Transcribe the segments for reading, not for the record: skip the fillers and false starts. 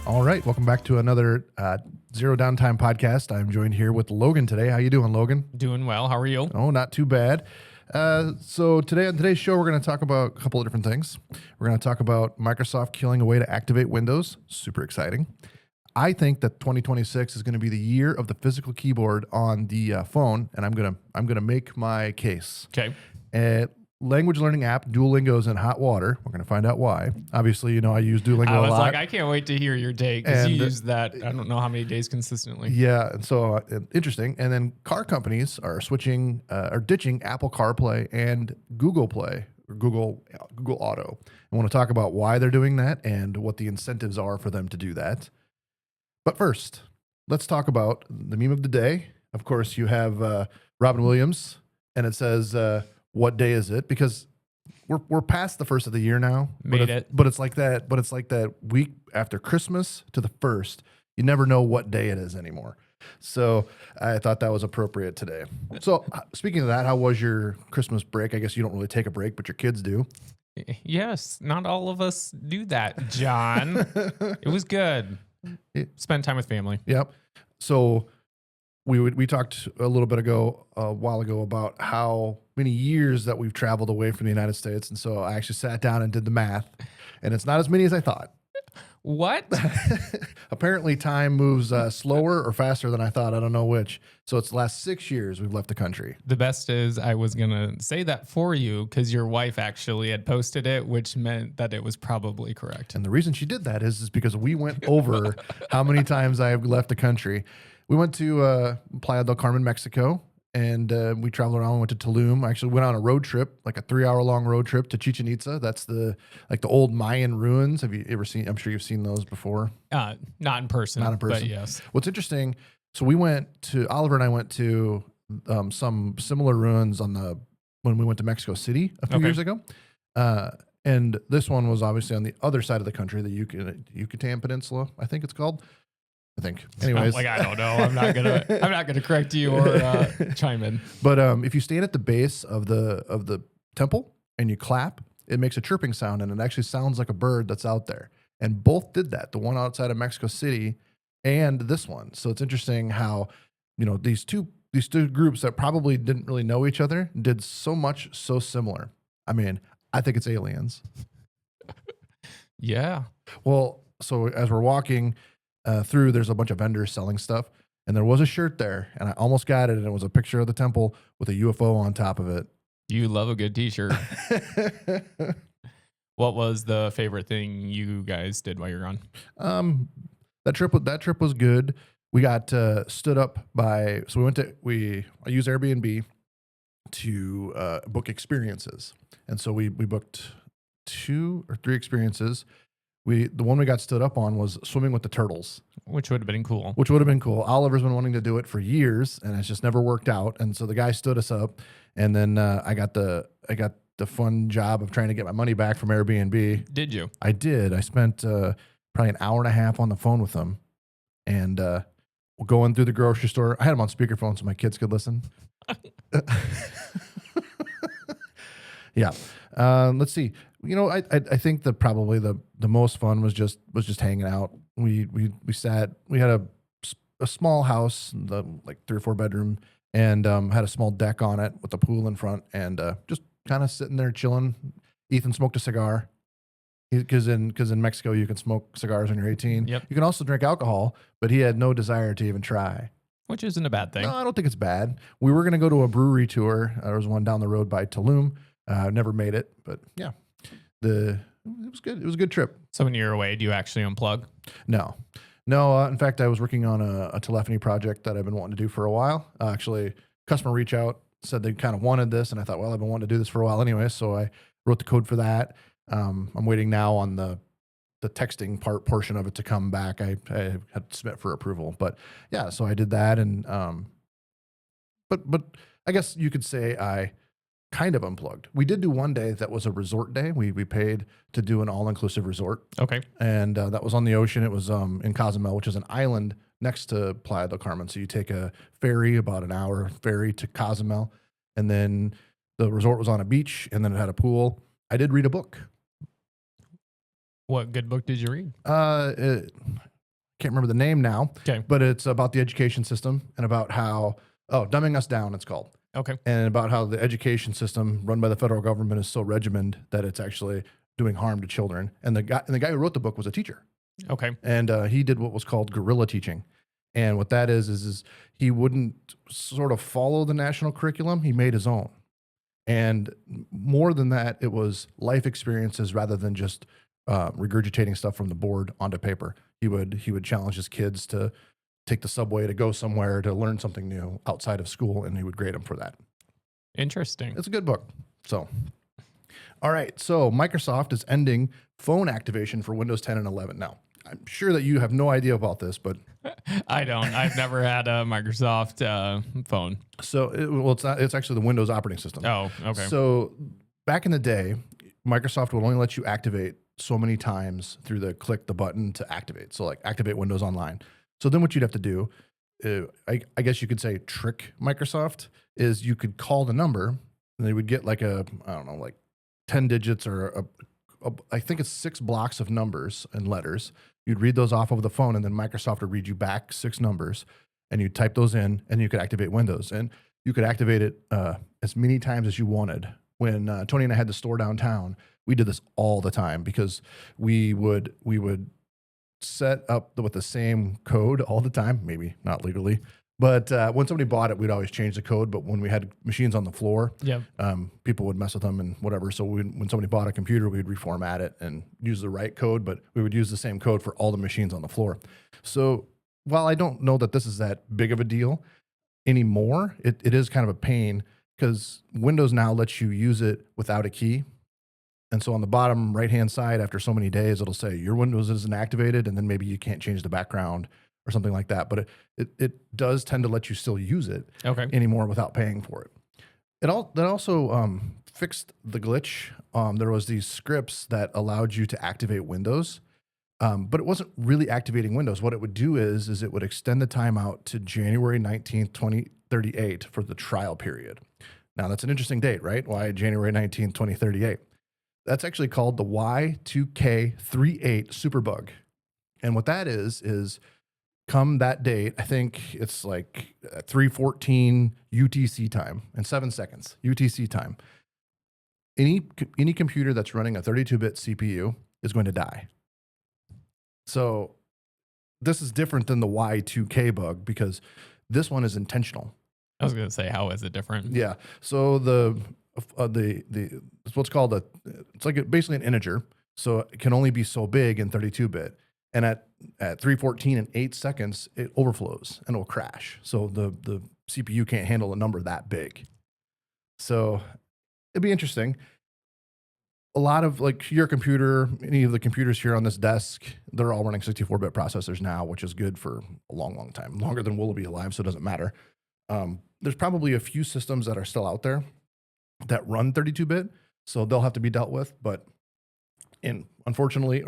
All right, welcome back to another Zero Downtime podcast. I'm joined here with Logan today. How you doing, Logan? Doing well. How are you? Oh, not too bad. So today on today's show, we're going to talk about a couple of different things. We're going to talk about Microsoft killing a way to activate Windows. Super exciting. I think that 2026 is going to be the year of the physical keyboard on the phone, and I'm gonna make my case. Okay. Language learning app Duolingo is in hot water. We're going to find out why. Obviously, I use Duolingo I a was lot. like, I can't wait to hear your take because you And, use that. I don't know how many days consistently. Yeah, and so interesting. And then car companies are ditching Apple CarPlay and Google Play or Google Auto. I want to talk about why they're doing that and what the incentives are for them to do that. But first, let's talk about the meme of the day. Of course, you have Robin Williams, and it says, "What day is it?" Because we're past the first of the year now. But it's like that. But it's like that week after Christmas to the first. You never know what day it is anymore. So I thought that was appropriate today. So speaking of that, how was your Christmas break? I guess you don't really take a break, but your kids do. Yes, not all of us do that, John. It was good. Spend time with family. Yep. So we talked a while ago about how many years that we've traveled away from the United States, and so I actually sat down and did the math, and it's not as many as I thought. What? Apparently, time moves slower or faster than I thought. I don't know which. So it's the last 6 years we've left the country. The best is I was going to say that for you because your wife actually had posted it, which meant that it was probably correct. And the reason she did that is because we went over how many times I have left the country. We went to Playa del Carmen, Mexico, and we traveled around. We went to Tulum. I actually went on a road trip, like a 3-hour-long road trip to Chichen Itza. That's the old Mayan ruins. Have you ever seen? I'm sure you've seen those before. Not in person. But yes. What's interesting? So Oliver and I went to some similar ruins when we went to Mexico City a few years ago. And this one was obviously on the other side of the country, the Yucatan Peninsula, I think it's called. I think. Anyways, I don't know. I'm not gonna correct you or chime in. But if you stand at the base of the temple and you clap, it makes a chirping sound, and it actually sounds like a bird that's out there. And both did that. The one outside of Mexico City and this one. So it's interesting how these two groups that probably didn't really know each other did so much so similar. I mean, I think it's aliens. Yeah. Well, so as we're walking through, there's a bunch of vendors selling stuff, and there was a shirt there, and I almost got it, and it was a picture of the temple with a UFO on top of it. You love a good t-shirt. What was the favorite thing you guys did while you were gone? That trip was good. We got stood up by, so I used Airbnb to book experiences, and so we booked 2 or 3 experiences. The one we got stood up on was swimming with the turtles, which would have been cool. Oliver's been wanting to do it for years, and it's just never worked out. And so the guy stood us up, and then I got the fun job of trying to get my money back from Airbnb. Did you? I did. I spent probably an hour and a half on the phone with them, and going through the grocery store. I had them on speakerphone so my kids could listen. Yeah. Let's see. I think that probably the most fun was just hanging out. We had a small house, like 3 or 4 bedroom, and had a small deck on it with a pool in front, and just kind of sitting there chilling. Ethan smoked a cigar because in Mexico you can smoke cigars when you're 18. Yep. You can also drink alcohol, but he had no desire to even try. Which isn't a bad thing. No, I don't think it's bad. We were going to go to a brewery tour. There was one down the road by Tulum. Never made it, but yeah. It was good. It was a good trip. So when you're away, do you actually unplug? No. In fact, I was working on a telephony project that I've been wanting to do for a while. Actually, customer reach out, said they kind of wanted this, and I thought, well, I've been wanting to do this for a while anyway, so I wrote the code for that. I'm waiting now on the texting portion of it to come back. I had to submit for approval, but yeah, so I did that, and but I guess you could say I kind of unplugged. We did do one day that was a resort day. We paid to do an all-inclusive resort. Okay. And that was on the ocean. It was in Cozumel, which is an island next to Playa del Carmen. So you take a ferry, about an hour ferry to Cozumel, and then the resort was on a beach, and then it had a pool. I did read a book. What good book did you read? can't remember the name now, Okay. but it's about the education system and about how, Dumbing Us Down, it's called. Okay. And about how the education system run by the federal government is so regimented that it's actually doing harm to children. And the guy who wrote the book was a teacher. Okay. And he did what was called guerrilla teaching. And what that is he wouldn't sort of follow the national curriculum. He made his own. And more than that, it was life experiences rather than just regurgitating stuff from the board onto paper. He would challenge his kids to take the subway to go somewhere to learn something new outside of school, and he would grade them for that. Interesting. It's a good book. So, all right. So Microsoft is ending phone activation for Windows 10 and 11 now. I'm sure that you have no idea about this, but I don't. I've never had a Microsoft phone. so it's not. It's actually the Windows operating system. Oh, okay. So back in the day, Microsoft would only let you activate so many times through the button to activate. So like activate Windows Online. So then what you'd have to do, I guess you could say trick Microsoft, is you could call the number and they would get like like 10 digits or I think it's 6 blocks of numbers and letters. You'd read those off over the phone, and then Microsoft would read you back 6 numbers, and you'd type those in, and you could activate Windows. And you could activate it as many times as you wanted. When Tony and I had the store downtown, we did this all the time because we would set up with the same code all the time, maybe not legally. But when somebody bought it, we'd always change the code. But when we had machines on the floor, people would mess with them and whatever. So when somebody bought a computer, we'd reformat it and use the right code, but we would use the same code for all the machines on the floor. So while I don't know that this is that big of a deal anymore, it is kind of a pain because Windows now lets you use it without a key. And so on the bottom right-hand side, after so many days, it'll say your Windows isn't activated, and then maybe you can't change the background or something like that. But it does tend to let you still use it anymore without paying for it. That also fixed the glitch. There was these scripts that allowed you to activate Windows, but it wasn't really activating Windows. What it would do is it would extend the timeout to January 19th, 2038 for the trial period. Now, that's an interesting date, right? Why January 19th, 2038? That's actually called the Y2K38 superbug. And what that is come that date, I think it's like 3:14 UTC time in 7 seconds, UTC time. Any computer that's running a 32-bit CPU is going to die. So this is different than the Y2K bug because this one is intentional. I was going to say, how is it different? Yeah. So it's what's called it's like basically an integer. So it can only be so big in 32-bit. And at 3:14 and 8 seconds, it overflows and it will crash. So the CPU can't handle a number that big. So it'd be interesting. A lot of like your computer, any of the computers here on this desk, they're all running 64-bit processors now, which is good for a long, long time, longer than we'll be alive. So it doesn't matter. There's probably a few systems that are still out there that run 32-bit, so they'll have to be dealt with. But unfortunately,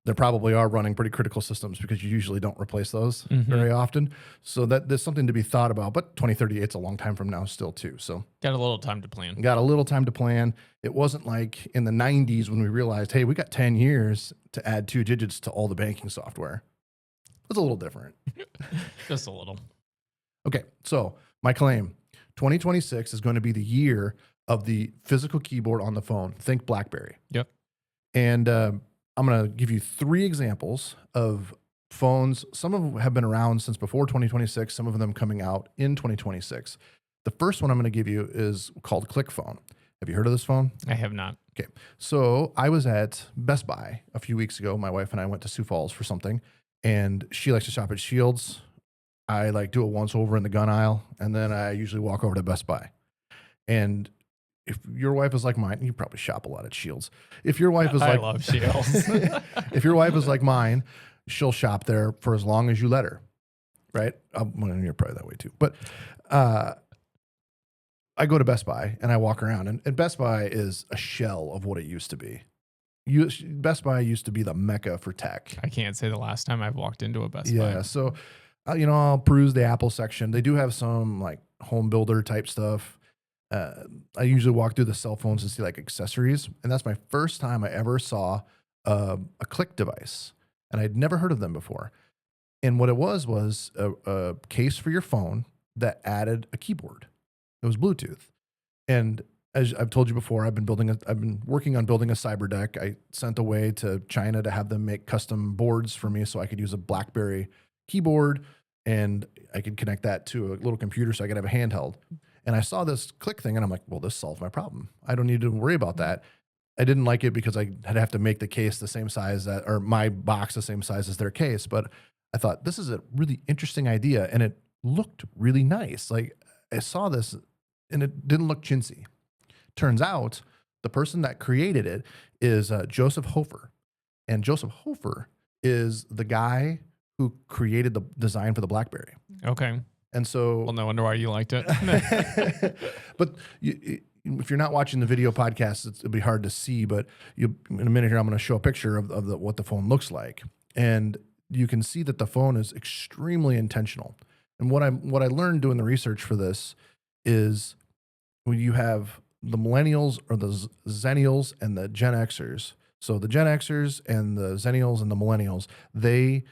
there probably are running pretty critical systems because you usually don't replace those very often. So there's something to be thought about. But 2038 is a long time from now still too. So got a little time to plan. It wasn't like in the 90s when we realized, hey, we got 10 years to add 2 digits to all the banking software. It's a little different. Just a little. Okay, so my claim. 2026 is going to be the year of the physical keyboard on the phone. Think BlackBerry. Yep. And I'm going to give you 3 examples of phones. Some of them have been around since before 2026, some of them coming out in 2026. The first one I'm going to give you is called ClickPhone. Have you heard of this phone? I have not. Okay. So I was at Best Buy a few weeks ago. My wife and I went to Sioux Falls for something, and she likes to shop at Shields. I like do it once over in the gun aisle, and then I usually walk over to Best Buy. And if your wife is like mine, you probably shop a lot at Shields. If your wife is I love Shields. if your wife is like mine, she'll shop there for as long as you let her, right? Well, you're probably that way too. But I go to Best Buy and I walk around, and Best Buy is a shell of what it used to be. Best Buy used to be the mecca for tech. I can't say the last time I've walked into a Best Buy. Yeah, so I'll peruse the Apple section. They do have some like home builder type stuff. I usually walk through the cell phones and see like accessories, and that's my first time I ever saw a click device. and I'd never heard of them before. And what it was a case for your phone that added a keyboard. It was Bluetooth. And as I've told you before, I've been working on building a cyber deck. I sent away to China to have them make custom boards for me so I could use a BlackBerry keyboard and I could connect that to a little computer so I could have a handheld. And I saw this click thing and I'm like, well, this solves my problem. I don't need to worry about that. I didn't like it because I'd have to make the case the same size or my box the same size as their case. But I thought this is a really interesting idea and it looked really nice. Like I saw this and it didn't look chintzy. Turns out the person that created it is Joseph Hofer. And Joseph Hofer is the guy who created the design for the BlackBerry. Okay. And so, well, no wonder why you liked it. But if you're not watching the video podcast, it'll be hard to see. But in a minute here, I'm going to show a picture of what the phone looks like, and you can see that the phone is extremely intentional. And what I learned doing the research for this is when you have the millennials or the zennials and the Gen Xers. So the Gen Xers and the zennials and the millennials, they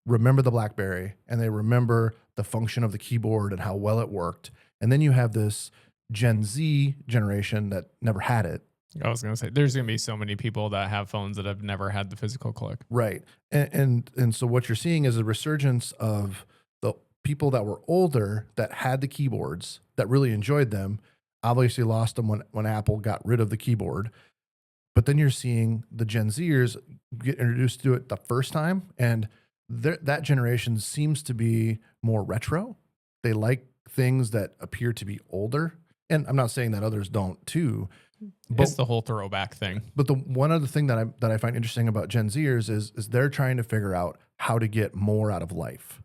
remember the BlackBerry and they remember the function of the keyboard and how well it worked. And then you have this Gen Z generation that never had it. I was going to say, there's going to be so many people that have phones that have never had the physical click. Right. And so what you're seeing is a resurgence of the people that were older that had the keyboards that really enjoyed them, obviously lost them when Apple got rid of the keyboard. But then you're seeing the Gen Zers get introduced to it the first time, and that generation seems to be more retro. They like things that appear to be older. And I'm not saying that others don't too. But it's the whole throwback thing. But the one other thing that I find interesting about Gen Zers is they're trying to figure out how to get more out of life.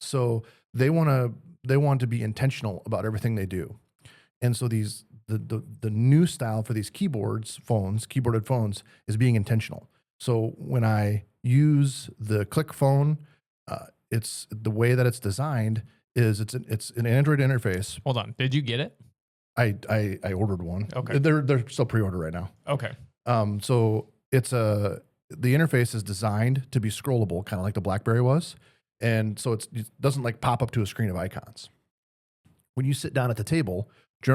So they want to be intentional about everything they do. And so the new style for these keyboarded phones is being intentional. So when I use the click phone, it's the way that it's designed is it's an Android interface. Hold on. Did you get it? I ordered one. Okay. They're still pre-order right now. Okay. So the interface is designed to be scrollable, kind of like the BlackBerry was. And so it doesn't like pop up to a screen of icons. When you sit down at the table,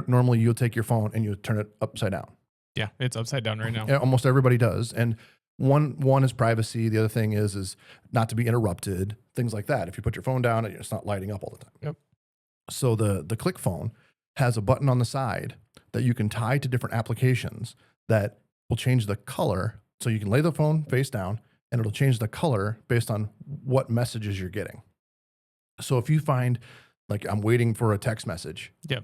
normally you'll take your phone and you turn it upside down. Yeah, it's upside down right now. Yeah, almost everybody does. And one is privacy. The other thing is not to be interrupted, things like that. If you put your phone down, it's not lighting up all the time. Yep. So the click phone has a button on the side that you can tie to different applications that will change the color. So you can lay the phone face down and it'll change the color based on what messages you're getting. So if you find, like, I'm waiting for a text message, yep.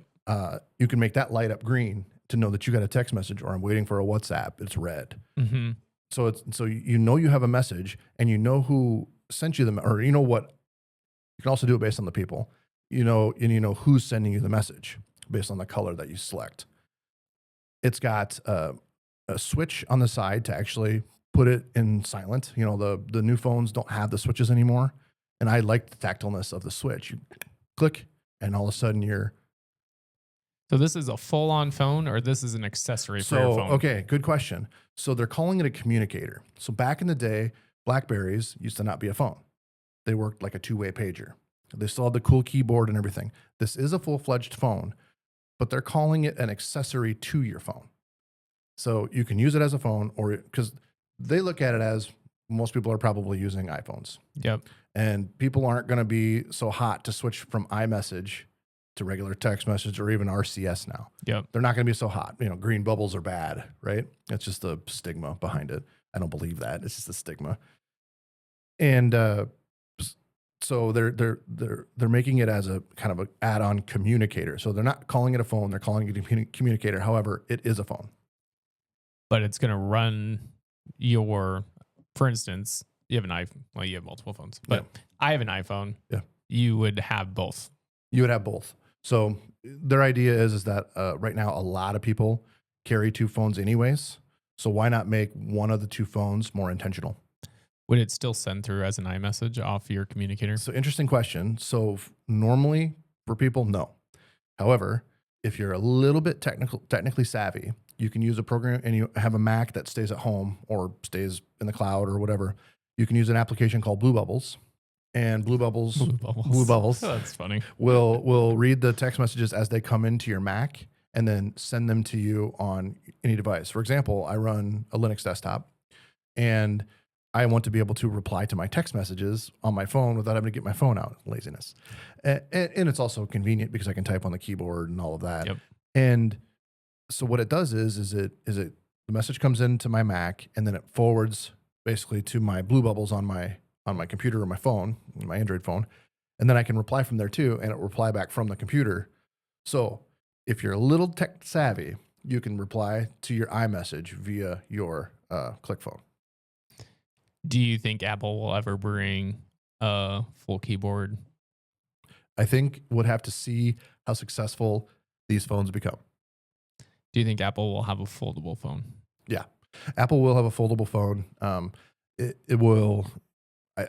You can make that light up green to know that you got a text message, or I'm waiting for a WhatsApp, it's red. Mm-hmm. So you know you have a message and you know who sent you or you know what, you can also do it based on the people, and you know who's sending you the message based on the color that you select. It's got a switch on the side to actually put it in silent. The new phones don't have the switches anymore. And I like the tactileness of the switch. You click and all of a sudden you're. So this is a full-on phone, or this is an accessory for your phone? Okay, good question. So they're calling it a communicator. So back in the day, BlackBerries used to not be a phone. They worked like a two-way pager. They still had the cool keyboard and everything. This is a full-fledged phone, but they're calling it an accessory to your phone. So you can use it as a phone, or because they look at it as most people are probably using iPhones. Yep. And people aren't going to be so hot to switch from iMessage to regular text message or even RCS now. Yep. They're not going to be so hot. Green bubbles are bad, right? It's just the stigma behind it. I don't believe that. It's just a stigma. And so they're making it as a kind of an add-on communicator. So they're not calling it a phone. They're calling it a communicator. However, it is a phone. But it's going to run for instance, you have an iPhone. Well, you have multiple phones, but yeah. I have an iPhone. Yeah. You would have both. You would have both. So their idea is that right now a lot of people carry two phones anyways. So why not make one of the two phones more intentional? Would it still send through as an iMessage off your communicator? So interesting question. So normally for people, no. However, if you're a little bit technically savvy, you can use a program and you have a Mac that stays at home or stays in the cloud or whatever. you can use an application called Blue Bubbles, and Blue Bubbles That's funny. will read the text messages as they come into your Mac and then send them to you on any device. For example, I run a Linux desktop, and I want to be able to reply to my text messages on my phone without having to get my phone out. Laziness. And it's also convenient because I can type on the keyboard and all of that. Yep. And so what it does is the message comes into my Mac, and then it forwards basically to my Blue Bubbles on my computer or my phone, my Android phone. And then I can reply from there too, and it will reply back from the computer. So if you're a little tech savvy, you can reply to your iMessage via your Click phone. Do you think Apple will ever bring a full keyboard? I think we'll have to see how successful these phones become. Do you think Apple will have a foldable phone? Yeah, Apple will have a foldable phone. It will.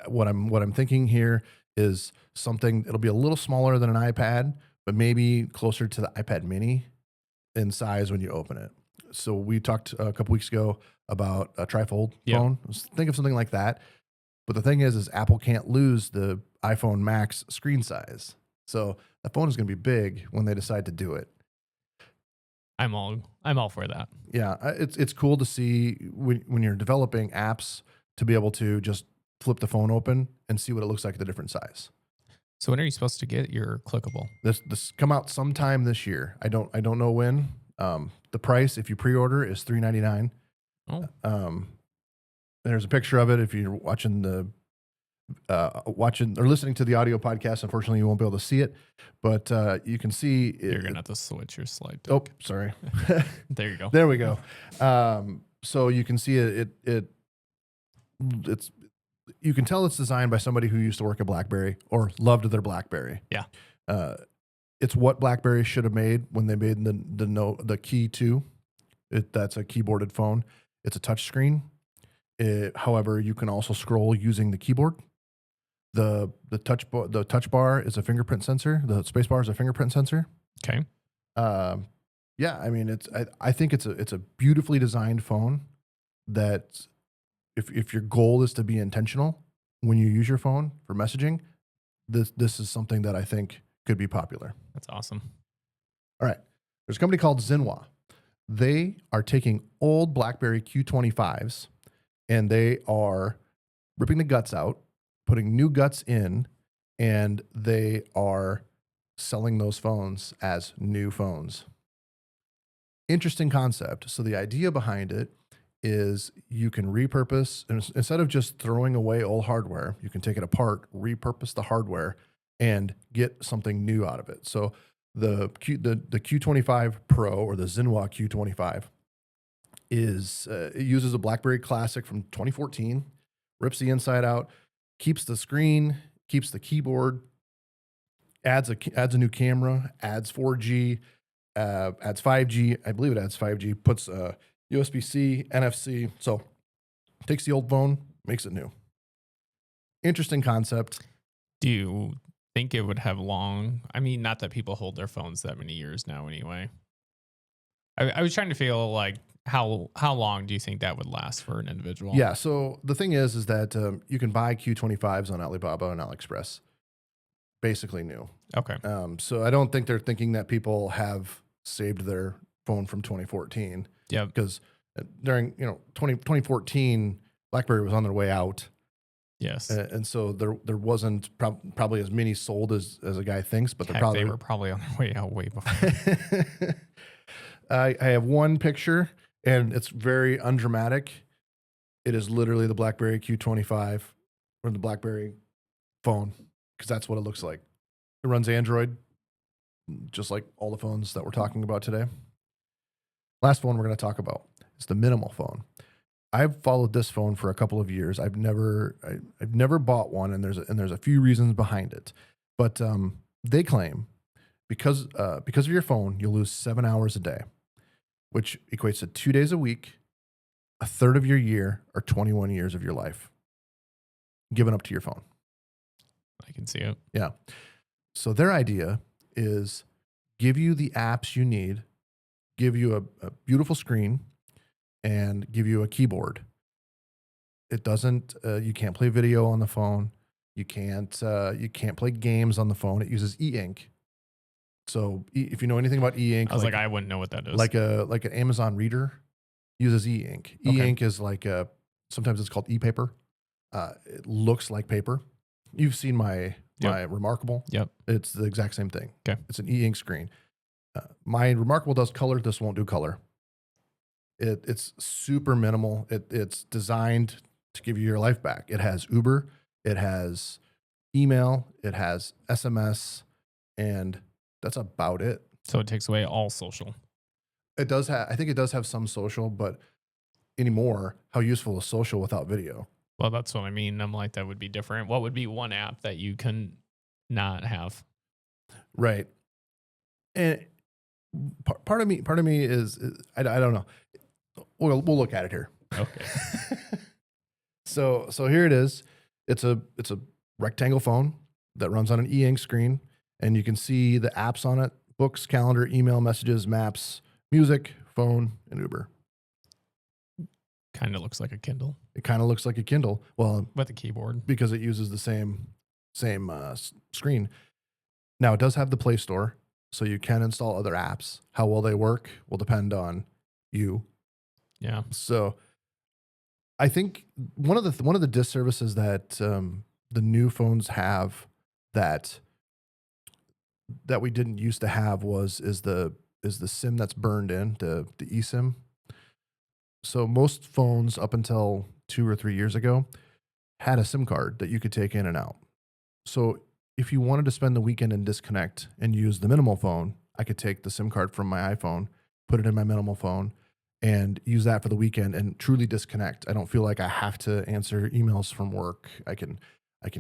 What I'm thinking here is something. It'll be a little smaller than an iPad, but maybe closer to the iPad Mini in size when you open it. So we talked a couple weeks ago about a trifold phone. Think of something like that. But the thing is Apple can't lose the iPhone Max screen size. So the phone is going to be big when they decide to do it. I'm all for that. Yeah, it's cool to see when you're developing apps to be able to just flip the phone open and see what it looks like at the different size. So when are you supposed to get your clickable? This come out sometime this year. I don't know when. The price, if you pre-order, is $399. Oh. There's a picture of it. If you're watching or listening to the audio podcast, unfortunately, you won't be able to see it, but you can see it. You're gonna have to switch your slide deck. Oh, sorry. There you go. There we go. So you can see it's you can tell it's designed by somebody who used to work at BlackBerry or loved their BlackBerry. Yeah. It's what BlackBerry should have made when they made the Key 2. That's a keyboarded phone. It's a touch screen. However, you can also scroll using the keyboard. The touch bar is a fingerprint sensor. The space bar is a fingerprint sensor. Okay. Yeah, I mean I think it's a beautifully designed phone that if your goal is to be intentional when you use your phone for messaging, this is something that I think could be popular. That's awesome. All right. There's a company called Zinwa. They are taking old BlackBerry Q25s and they are ripping the guts out, putting new guts in, and they are selling those phones as new phones. Interesting concept. So the idea behind it is you can repurpose, instead of just throwing away old hardware, you can take it apart, repurpose the hardware, and get something new out of it. So the Q25 Pro, or the Zinwa Q25, it uses a BlackBerry Classic from 2014, rips the inside out, keeps the screen, keeps the keyboard, adds a new camera, adds 4G, adds 5G. I believe it adds 5G. Puts USB-C, NFC. So takes the old phone, makes it new. Interesting concept. Do you think it would have long? I mean, not that people hold their phones that many years now anyway. I was trying to feel like how long do you think that would last for an individual? Yeah. So the thing is that you can buy Q25s on Alibaba and AliExpress, basically new. Okay. So I don't think they're thinking that people have saved their phone from 2014. Yeah. Because during 2014, BlackBerry was on their way out. Yes. And so there wasn't probably as many sold as a guy thinks, but they were probably on their way out way before. I have one picture, and it's very undramatic. It is literally the BlackBerry Q25 or the BlackBerry phone, because that's what it looks like. It runs Android, just like all the phones that we're talking about today. Last phone we're going to talk about is the minimal phone. I've followed this phone for a couple of years. I've never bought one, and there's a few reasons behind it. But they claim because of your phone, you'll lose 7 hours a day, which equates to 2 days a week, a third of your year, or 21 years of your life given up to your phone. I can see it. Yeah. So their idea is give you the apps you need, give you a beautiful screen, and give you a keyboard. It doesn't. You can't play video on the phone. You can't. You can't play games on the phone. It uses e-ink. So if you know anything about e-ink, I was like, I wouldn't know what that is. like an Amazon Reader uses e-ink. Okay. E-ink is like sometimes it's called e-paper. It looks like paper. You've seen my Remarkable. Yep. It's the exact same thing. Okay. It's an e-ink screen. My Remarkable does color. This won't do color. It's super minimal. It's designed to give you your life back. It has Uber. It has email. It has SMS, and that's about it. So it takes away all social. It does have. I think it does have some social, but anymore, how useful is social without video? Well, that's what I mean. I'm like, that would be different. What would be one app that you can not have? Right. And part of me is I don't know. We'll look at it here. Okay. So here it is. It's a rectangle phone that runs on an e-ink screen, and you can see the apps on it: books, calendar, email, messages, maps, music, phone, and Uber. Kind of looks like a Kindle. It kind of looks like a Kindle. Well, with a keyboard, because it uses the same screen. Now it does have the Play Store, so you can install other apps. How well they work will depend on you. Yeah. So I think one of the disservices that the new phones have that we didn't used to have is the SIM that's burned in, the eSIM. So most phones up until 2 or 3 years ago had a SIM card that you could take in and out. So if you wanted to spend the weekend and disconnect and use the minimal phone, I could take the SIM card from my iPhone, put it in my minimal phone, and use that for the weekend and truly disconnect. I don't feel like I have to answer emails from work. I can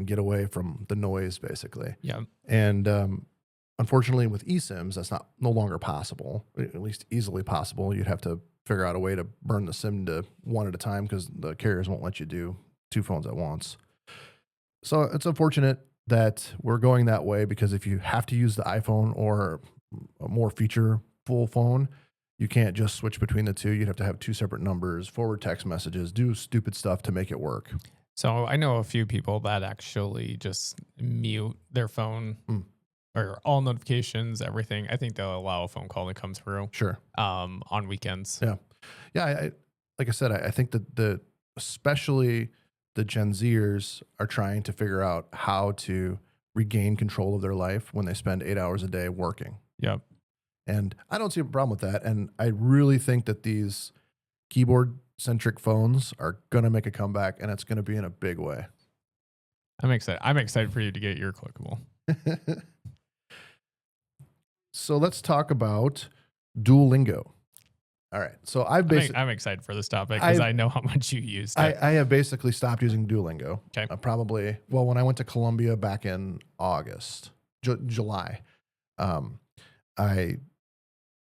get away from the noise, basically. Yeah. And unfortunately, with eSIMs, that's no longer possible, at least easily possible. You'd have to figure out a way to burn the SIM to one at a time because the carriers won't let you do 2 phones at once. So it's unfortunate that we're going that way, because if you have to use the iPhone or a more feature-full phone, you can't just switch between the two. You'd have to have 2 separate numbers, forward text messages, do stupid stuff to make it work. So I know a few people that actually just mute their phone or all notifications, everything. I think they'll allow a phone call to come through. Sure. On weekends. Yeah. Yeah. Like I said, I think that especially the Gen Zers are trying to figure out how to regain control of their life when they spend 8 hours a day working. Yep. And I don't see a problem with that. And I really think that these keyboard-centric phones are going to make a comeback, and it's going to be in a big way. I'm excited. I'm excited for you to get your clickable. So let's talk about Duolingo. All right. So I'm excited for this topic because I know how much you used it. I have basically stopped using Duolingo. Okay. When I went to Colombia back in August, July, I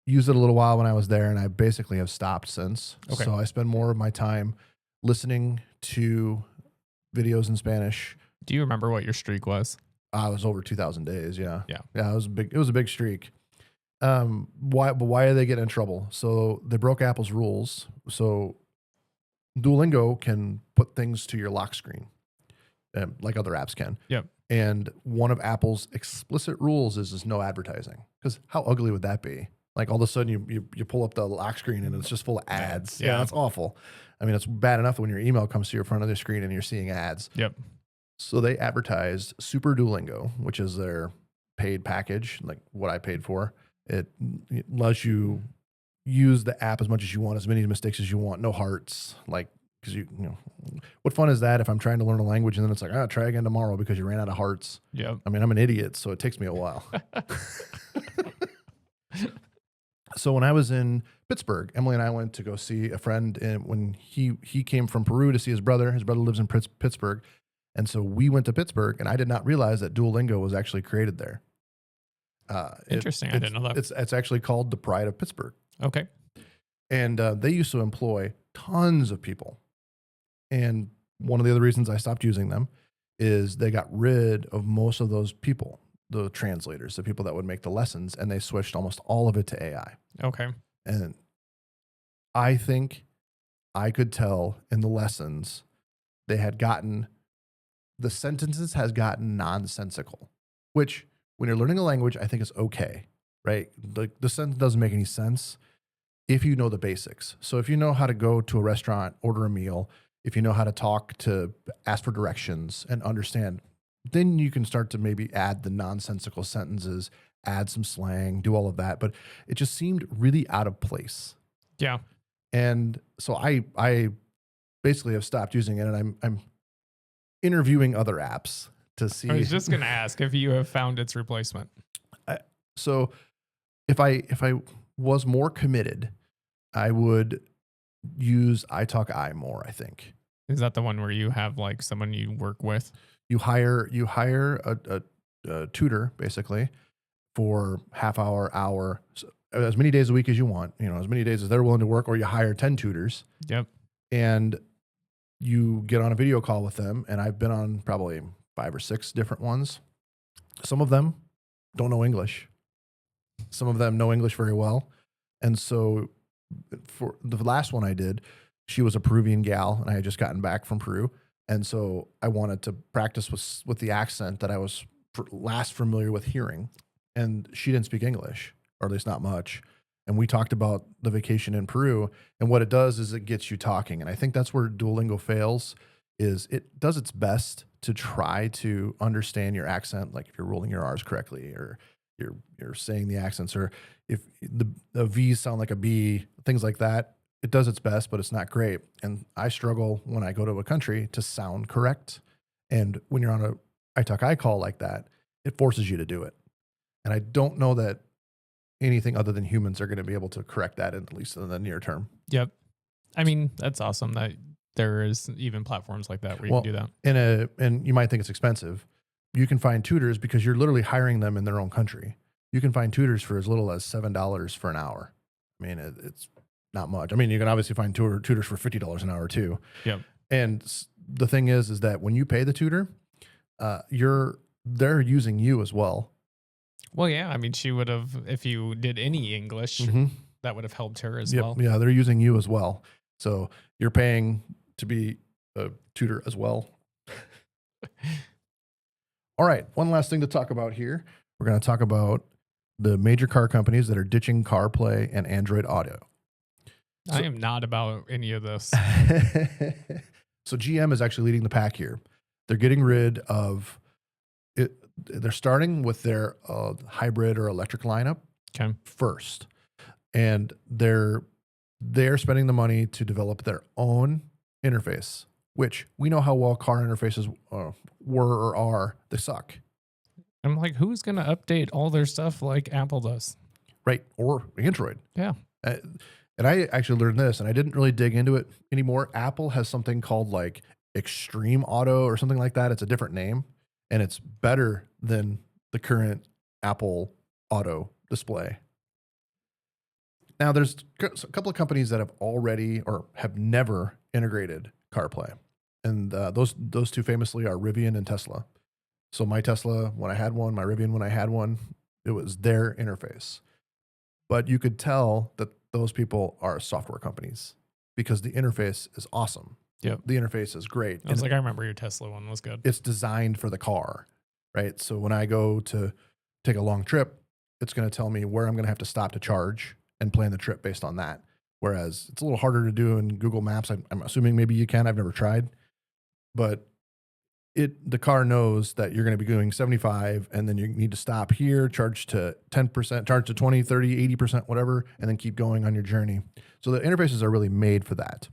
used it a little while when I was there, and I basically have stopped since. Okay. So I spend more of my time listening to videos in Spanish. Do you remember what your streak was? I was over 2,000 days. Yeah. Yeah. Yeah. It was a big streak. Why are they getting in trouble? So they broke Apple's rules. So Duolingo can put things to your lock screen, like other apps can. Yep. And one of Apple's explicit rules is no advertising. Because how ugly would that be? Like all of a sudden you pull up the lock screen and it's just full of ads. Yeah, that's awful. I mean, it's bad enough when your email comes to your front of the screen and you're seeing ads. Yep. So they advertised Super Duolingo, which is their paid package, like what I paid for. It lets you use the app as much as you want, as many mistakes as you want, no hearts. Like, because you know, what fun is that if I'm trying to learn a language and then it's like, try again tomorrow because you ran out of hearts. Yep. I mean, I'm an idiot, so it takes me a while. So when I was in Pittsburgh, Emily and I went to go see a friend, and when he came from Peru to see his brother lives in Pittsburgh. And so we went to Pittsburgh, and I did not realize that Duolingo was actually created there. Interesting. I didn't know that. It's actually called the Pride of Pittsburgh. Okay. And they used to employ tons of people. And one of the other reasons I stopped using them is they got rid of most of those people, the translators, the people that would make the lessons, and they switched almost all of it to AI. Okay. And I think I could tell in the lessons the sentences has gotten nonsensical, which when you're learning a language, I think is okay, right? Like the sentence doesn't make any sense if you know the basics. So if you know how to go to a restaurant, order a meal, if you know how to ask for directions and understand, then you can start to maybe add the nonsensical sentences, add some slang, do all of that. But it just seemed really out of place. Yeah. And so I basically have stopped using it, and I'm interviewing other apps to see. I was just going to ask if you have found its replacement. So if I was more committed, I would use iTalk more, I think. Is that the one where you have like someone you work with? You hire a tutor basically for half hour, so as many days a week as you want, as many days as they're willing to work, or you hire 10 tutors. Yep. And you get on a video call with them. And I've been on probably 5 or 6 different ones. Some of them don't know English. Some of them know English very well. And so for the last one I did, she was a Peruvian gal, and I had just gotten back from Peru. And so I wanted to practice with the accent that I was last familiar with hearing. And she didn't speak English, or at least not much. And we talked about the vacation in Peru. And what it does is it gets you talking. And I think that's where Duolingo fails, is it does its best to try to understand your accent, like if you're rolling your R's correctly, or you're saying the accents, or if the V's sound like a B, things like that. It does its best, but it's not great. And I struggle when I go to a country to sound correct. And when you're on a iTalk call like that, it forces you to do it. And I don't know that anything other than humans are going to be able to correct that, at least in the near term. Yep. I mean, that's awesome that there is even platforms like that where you can do that. And you might think it's expensive. You can find tutors because you're literally hiring them in their own country. You can find tutors for as little as $7 for an hour. I mean, it's not much. I mean, you can obviously find tutors for $50 an hour too. Yep. And the thing is that when you pay the tutor, they're using you as well. Well, yeah. I mean, she would have, if you did any English, that would have helped her as well. Yeah, they're using you as well. So you're paying to be a tutor as well. All right. One last thing to talk about here. We're going to talk about the major car companies that are ditching CarPlay and Android Auto. I am not about any of this. So GM is actually leading the pack here. They're getting rid of it. They're starting with their hybrid or electric lineup first. And they're spending the money to develop their own interface, which we know how well car interfaces were or are. They suck. I'm like, who's going to update all their stuff like Apple does? Right. Or Android. Yeah. And I actually learned this, and I didn't really dig into it anymore. Apple has something called like Extreme Auto or something like that. It's a different name, and it's better than the current Apple Auto display. Now, there's a couple of companies that have already or have never integrated CarPlay. And those two famously are Rivian and Tesla. So my Tesla, when I had one, my Rivian, when I had one, it was their interface. But you could tell that those people are software companies because the interface is awesome. Yep. The interface is great. I was like, I remember your Tesla one was good. It's designed for the car, right? So when I go to take a long trip, it's going to tell me where I'm going to have to stop to charge and plan the trip based on that. Whereas it's a little harder to do in Google Maps. I'm assuming maybe you can. I've never tried. But the car knows that you're going to be doing 75 and then you need to stop here, charge to 10%, charge to 20, 30, 80%, whatever, and then keep going on your journey. So the interfaces are really made for that.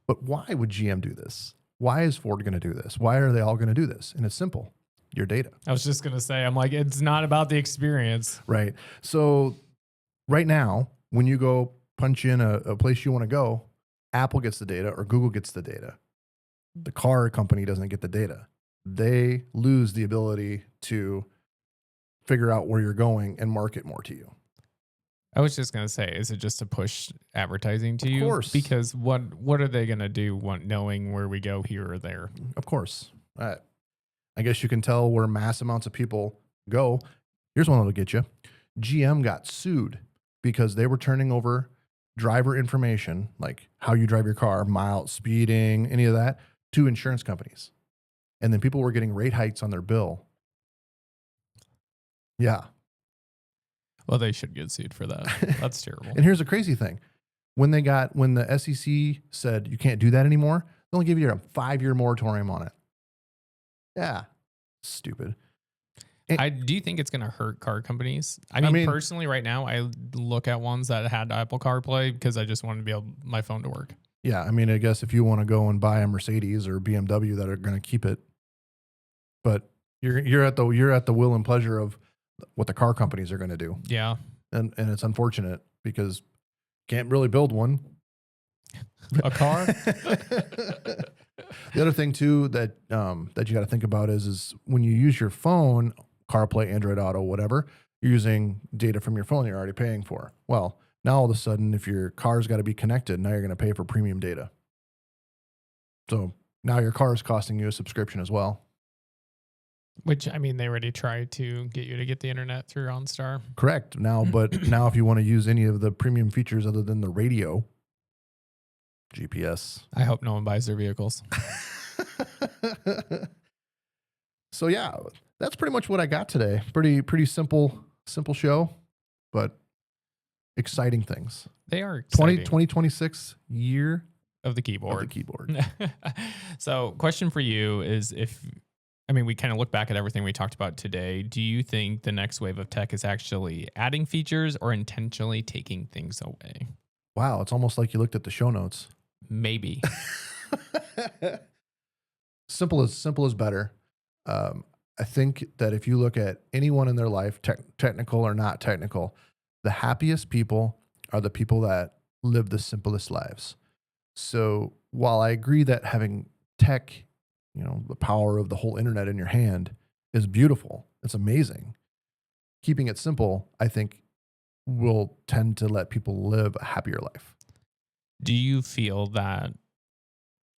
But why would GM do this? Why is Ford going to do this? Why are they all going to do this? And it's simple. Your data. I was just going to say, I'm like, it's not about the experience. Right. So right now, when you go punch in a place you want to go, Apple gets the data or Google gets the data. The car company doesn't get the data. They lose the ability to figure out where you're going and market more to you. I was just going to say, is it just to push advertising to you? Of course. Because what are they going to do knowing where we go here or there? Of course. I guess you can tell where mass amounts of people go. Here's one that'll get you. GM got sued because they were turning over driver information, like how you drive your car, miles, speeding, any of that, to insurance companies. And then people were getting rate hikes on their bill. Yeah. Well, they should get sued for that. That's terrible. And here's the crazy thing. When the SEC said you can't do that anymore, they only give you a 5-year moratorium on it. Yeah. Stupid. Do you think it's going to hurt car companies? I mean, personally, right now, I look at ones that had Apple CarPlay because I just wanted to be able my phone to work. Yeah, I mean, I guess if you want to go and buy a Mercedes or BMW that are going to keep it, but you're at the will and pleasure of what the car companies are going to do. Yeah, and it's unfortunate because can't really build one. A car. The other thing too that you got to think about is when you use your phone, CarPlay, Android Auto, whatever, you're using data from your phone you're already paying for. Well, now all of a sudden, if your car's got to be connected, now you're going to pay for premium data. So now your car is costing you a subscription as well. Which, I mean, they already tried to get you to get the internet through OnStar. Correct. Now, but now if you want to use any of the premium features other than the radio, GPS. I hope no one buys their vehicles. So yeah, that's pretty much what I got today. Pretty simple show, but exciting things. They are exciting. 2026 year of the keyboard. Of the keyboard. So question for you is we kind of look back at everything we talked about today. Do you think the next wave of tech is actually adding features or intentionally taking things away? Wow, it's almost like you looked at the show notes. Maybe. Simple is better. I think that if you look at anyone in their life, technical or not technical, the happiest people are the people that live the simplest lives. So while I agree that having tech, the power of the whole internet in your hand is beautiful, it's amazing. Keeping it simple, I think, will tend to let people live a happier life. Do you feel that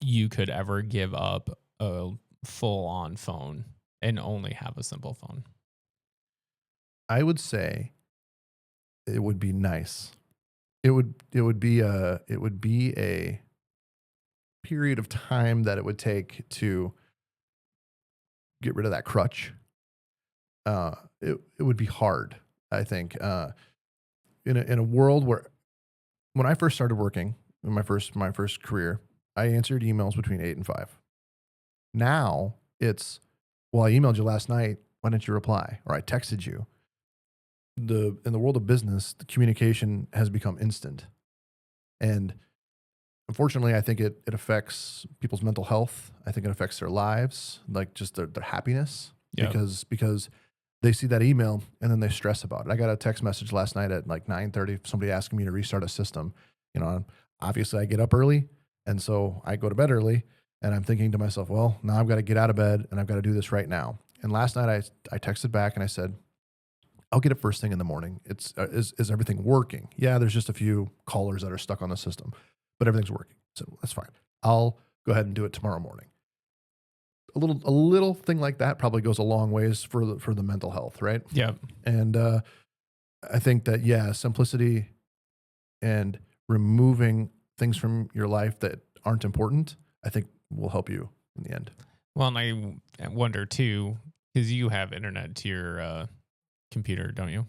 you could ever give up a full-on phone and only have a simple phone? I would say it would be nice. It would be a period of time that it would take to get rid of that crutch. It would be hard, I think. In a world where, when I first started working in my first career, I answered emails between 8 and 5. Now it's, well, I emailed you last night. Why didn't you reply? Or I texted you. In the world of business, the communication has become instant. And unfortunately, I think it affects people's mental health. I think it affects their lives, like just their happiness. Yeah. Because they see that email and then they stress about it. I got a text message last night at like 9:30, somebody asking me to restart a system. Obviously I get up early, and so I go to bed early, and I'm thinking to myself, well, now I've got to get out of bed and I've got to do this right now. And last night I texted back and I said, I'll get it first thing in the morning. Is everything working? Yeah, there's just a few callers that are stuck on the system, but everything's working. So that's fine. I'll go ahead and do it tomorrow morning. A little thing like that probably goes a long ways for the mental health, right? Yeah. And I think that, yeah, simplicity and removing things from your life that aren't important, I think will help you in the end. Well, and I wonder too, because you have internet to your computer, don't you?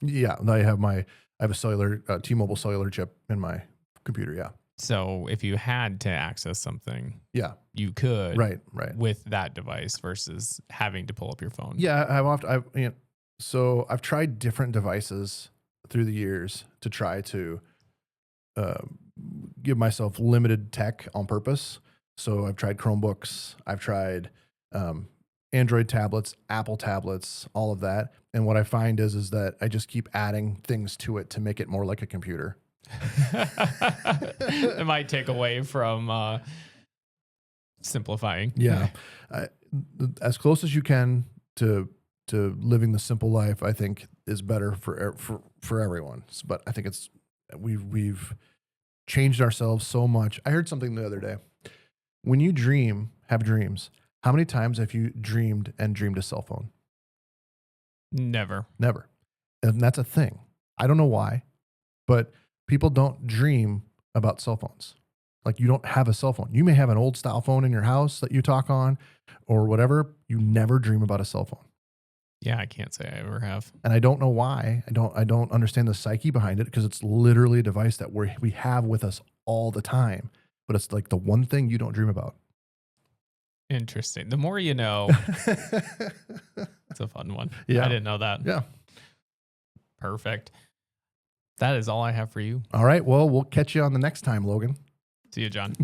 Yeah, I have a cellular T-Mobile cellular chip in my computer. Yeah. So if you had to access something, yeah, you could, right, with that device versus having to pull up your phone. Yeah, I've tried different devices through the years to try to give myself limited tech on purpose. So I've tried Chromebooks, I've tried Android tablets, Apple tablets, all of that. And what I find is that I just keep adding things to it to make it more like a computer. It might take away from simplifying. Yeah. As close as you can to living the simple life, I think is better for everyone. But I think we've changed ourselves so much. I heard something the other day. When you have dreams, how many times have you dreamed a cell phone? Never. And that's a thing. I don't know why, but people don't dream about cell phones. Like you don't have a cell phone. You may have an old style phone in your house that you talk on or whatever. You never dream about a cell phone. Yeah, I can't say I ever have. And I don't know why. I don't understand the psyche behind it because it's literally a device that we have with us all the time. But it's like the one thing you don't dream about. Interesting. The more you know. It's a fun one. Yeah. I didn't know that. Yeah. Perfect. That is all I have for you. All right. Well, we'll catch you on the next time, Logan. See you, John.